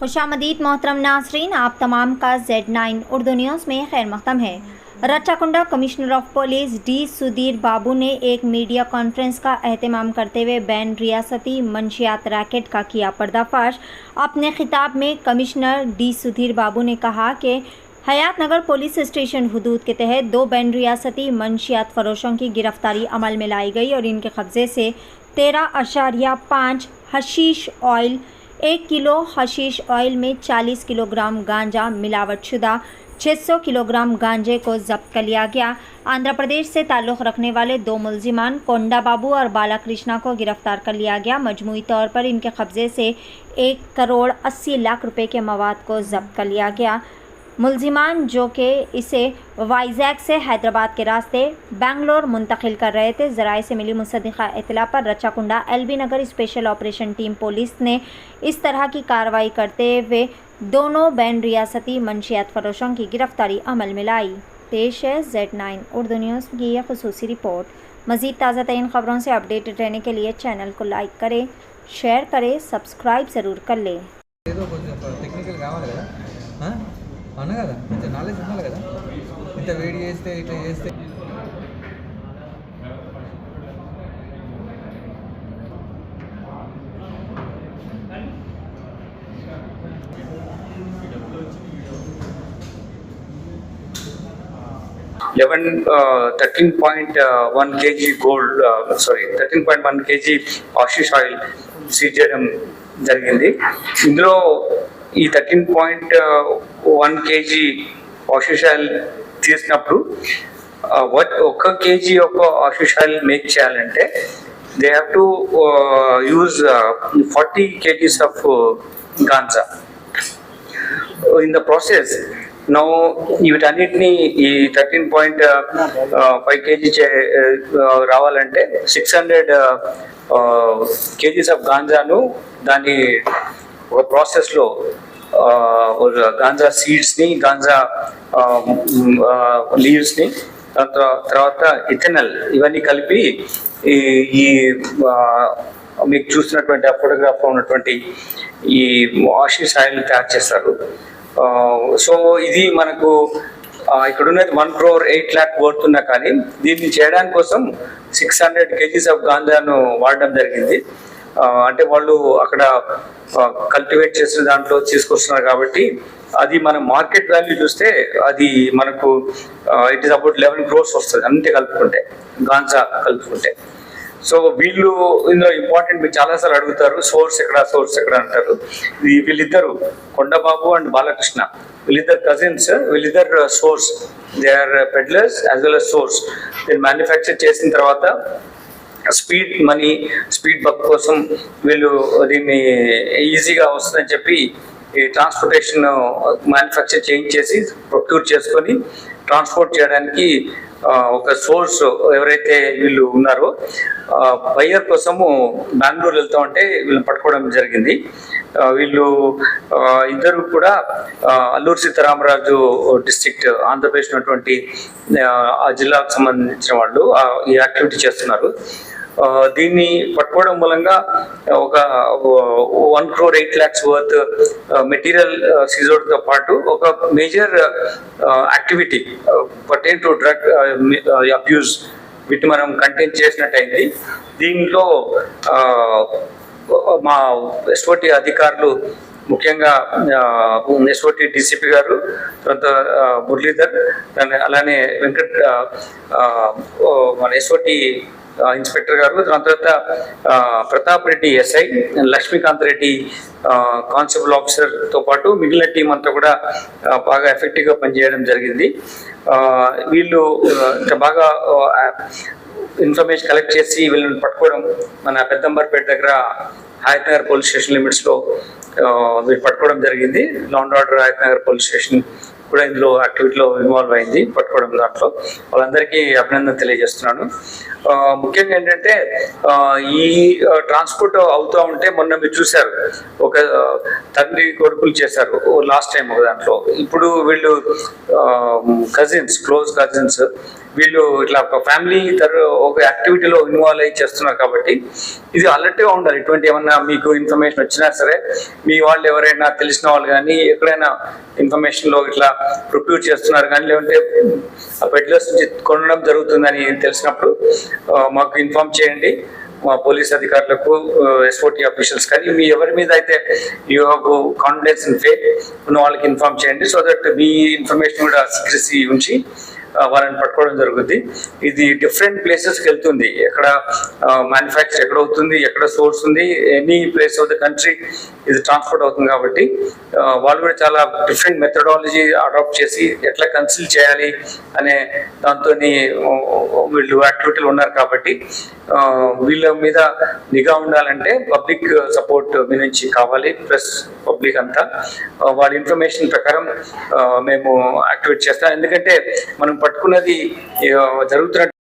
खुशामदीद मोहतरम नासरीन, आप तमाम का Z9 उर्दू न्यूज़ में खैर मक़दम है। Rachakonda commissioner of police D Sudhir Babu ने एक मीडिया कॉन्फ्रेंस का एहतमाम करते हुए बैन रियासती मंशियात रैकेट का किया पर्दाफाश। अपने खिताब में कमिश्नर डी सुधीर बाबू ने कहा कि हयात नगर पुलिस स्टेशन हुदूद के तहत 2 बैन रियासती मंशियात फरोशों की गिरफ्तारी अमल में लाई गई और इनके कब्ज़े से 13.5 hashish oil, 1 kilo hashish oil में 40 किलोग्राम गांजा मिलावटशुदा 600 किलोग्राम गांजे को जब्त कर लिया गया। आंध्र प्रदेश से ताल्लुक़ रखने वाले 2 मुलजिमान कोंडा बाबू और बाला कृष्णा को गिरफ्तार कर लिया गया। मजमूई तौर पर इनके कब्ज़े से 1 करोड़ 80 लाख रुपए के मवाद को जब्त कर लिया गया। मुलजिमान जो कि इसे वाइजैक से हैदराबाद के रास्ते बेंगलोर मुंतकिल कर रहे थे। ज़राए से मिली मुसद्दिक़ा इत्तला पर रच्चाकुंडा LB नगर स्पेशल ऑपरेशन टीम पुलिस ने इस तरह की कार्रवाई करते हुए दोनों बैन रियासती मंशियात फरोशों की गिरफ्तारी अमल में लाई। पेश है Z9 उर्दू न्यूज़ की यह खुसूसी रिपोर्ट। मज़ीद ताज़ा तरीन ख़बरों से अपडेटेड रहने के लिए चैनल को लाइक करें, शेयर करें, सब्सक्राइब ज़रूर कर लें। అవునా కదా, కొంచెం నాలెడ్జ్ ఉండాలి కదా. ఇంత వేడి చేస్తే ఇట్లా చేస్తే Eleven 13.1 kg gold, 13.1 kg hashish oil seize చేయడం జరిగింది. ఇందులో ఈ 13.1 kg hashish oil తీసినప్పుడు ఒక కేజీ ఒక hashish oil మేక్ చేయాలంటే they have to use 40 kgs of ganja. In the process now వీటన్నిటిని ఈ 13.5 kg రావాలంటే 600 kgs ఆఫ్ గాంజాను దాని ఒక ప్రాసెస్లో గాంజా సీడ్స్ని, గాంజా లీవ్స్ని, తర్వాత ఇథెనల్ ఇవన్నీ కలిపి ఈ మీకు చూస్తున్నటువంటి ఆ ఫోటోగ్రాఫ్లో ఉన్నటువంటి ఈ hashish ఆయిల్ తయారు చేస్తారు. సో ఇది మనకు ఇక్కడ ఉన్నది 1 crore 8 lakh వర్త్ ఉన్నా కానీ దీన్ని చేయడానికి కోసం 600 kgs ఆఫ్ గాంజాను వాడడం జరిగింది. అంటే వాళ్ళు అక్కడ కల్టివేట్ చేసిన దాంట్లో తీసుకొస్తున్నారు కాబట్టి అది మన మార్కెట్ వాల్యూ చూస్తే అది మనకు ఇట్ ఈస్ అబౌట్ 11 crores వస్తుంది అంతే కలుపుకుంటే, గాంజా కలుపుకుంటే. సో వీళ్ళు ఇందులో ఇంపార్టెంట్, మీరు చాలాసార్లు అడుగుతారు సోర్స్ ఎక్కడ అంటారు. వీళ్ళిద్దరు కొండబాబు అండ్ బాలకృష్ణ, వీళ్ళిద్దరు కజిన్స్, వీళ్ళిద్దరు source, they are peddlers as well as source. దీన్ని మ్యానుఫ్యాక్చర్ చేసిన తర్వాత స్పీడ్ మనీ, స్పీడ్ బక్ కోసం వీళ్ళు దీన్ని ఈజీగా వస్తుందని చెప్పి ఈ ట్రాన్స్పోర్టేషన్ మ్యానుఫ్యాక్చర్ చేయించేసి ప్రొక్యూర్ చేసుకొని ట్రాన్స్పోర్ట్ చేయడానికి ఒక సోర్స్ ఎవరైతే వీళ్ళు ఉన్నారో బయ్యర్ కోసము బెంగళూరు వెళ్తా ఉంటే వీళ్ళని పట్టుకోవడం జరిగింది. వీళ్ళు ఇద్దరు కూడా అల్లూరు సీతారామరాజు డిస్ట్రిక్ట్ ఆంధ్రప్రదేశ్ ఉన్నటువంటి ఆ జిల్లాకు సంబంధించిన వాళ్ళు ఈ యాక్టివిటీ చేస్తున్నారు. దీన్ని పట్టుకోవడం మూలంగా ఒక 1 crore 8 lakhs వర్త్ మెటీరియల్ సీజోడ్తో పాటు ఒక major activity pertain to drug abuse వీటిని మనం కంటైన్ చేసినట్టయింది. దీంట్లో మా SOT అధికారులు, ముఖ్యంగా SOT DCP గారు, తర్వాత మురళీధర్, అలానే వెంకట్ మన SOT ఇన్స్పెక్టర్ గారు, దాని తర్వాత ప్రతాప్ రెడ్డి SI, లక్ష్మీకాంత్ రెడ్డి కానిస్టేబుల్ ఆఫీసర్తో పాటు మిగిలిన టీం అంతా కూడా బాగా ఎఫెక్టివ్గా పనిచేయడం జరిగింది. వీళ్ళు ఇంకా బాగా ఇన్ఫర్మేషన్ కలెక్ట్ చేసి వీళ్ళని పట్టుకోవడం మన పెద్దంబర్పేట దగ్గర హయత్ నగర్ పోలీస్ స్టేషన్ లిమిట్స్లో వీళ్ళు పట్టుకోవడం జరిగింది. Law and order Hayathnagar police station కూడా ఇందులో యాక్టివిటీలో ఇన్వాల్వ్ అయింది, పట్టుకోవడం దాంట్లో. వాళ్ళందరికీ అభినందన తెలియజేస్తున్నాను. ముఖ్యంగా ఏంటంటే ఈ ట్రాన్స్పోర్ట్ అవుతూ ఉంటే మొన్న మీరు చూశారు ఒక తండ్రి కొడుకులు చేశారు లాస్ట్ టైం ఒక దాంట్లో. ఇప్పుడు వీళ్ళు కజిన్స్, క్లోజ్ కజిన్స్, వీళ్ళు ఇట్లా ఒక ఫ్యామిలీ ఒక యాక్టివిటీలో ఇన్వాల్వ్ అయ్యి చేస్తున్నారు కాబట్టి ఇది అలర్ట్గా ఉండాలి. ఇటువంటి ఏమన్నా మీకు ఇన్ఫర్మేషన్ వచ్చినా సరే మీ వాళ్ళు ఎవరైనా తెలిసిన వాళ్ళు కానీ ఎక్కడైనా ఇన్ఫర్మేషన్లో ఇట్లా ప్రొక్యూర్ చేస్తున్నారు కానీ లేదంటే పెడ్లర్స్ నుంచి కొనడం జరుగుతుందని తెలిసినప్పుడు మాకు ఇన్ఫార్మ్ చేయండి. మా పోలీస్ అధికారులకు, ఎస్ఓటీ ఆఫీషియల్స్ కానీ మీ ఎవరి మీద అయితే you have confidence in faith ఉన్న వాళ్ళకి ఇన్ఫార్మ్ చేయండి. సో దట్ మీ ఇన్ఫర్మేషన్ కూడా సీక్రెసీ ఉంచి వాళ్ళని పట్టుకోవడం జరుగుతుంది. ఇది డిఫరెంట్ ప్లేసెస్కి వెళ్తుంది. ఎక్కడ మ్యానుఫ్యాక్చర్ ఎక్కడ అవుతుంది, ఎక్కడ సోర్స్ ఉంది, any place of the country ఇది ట్రాన్స్పోర్ట్ అవుతుంది. కాబట్టి వాళ్ళు కూడా చాలా డిఫరెంట్ మెథడాలజీ అడాప్ట్ చేసి ఎట్లా కన్సిల్ చేయాలి అనే దాంతో వీళ్ళు యాక్టివిటీలు ఉన్నారు. కాబట్టి వీళ్ళ మీద నిఘా ఉండాలంటే పబ్లిక్ సపోర్ట్ మీ నుంచి కావాలి, ప్లస్ పబ్లిక్ అంతా వాళ్ళ ఇన్ఫర్మేషన్ ప్రకారం మేము యాక్టివేట్ చేస్తాం. ఎందుకంటే మనం పట్టుకున్నది జరుగుతున్న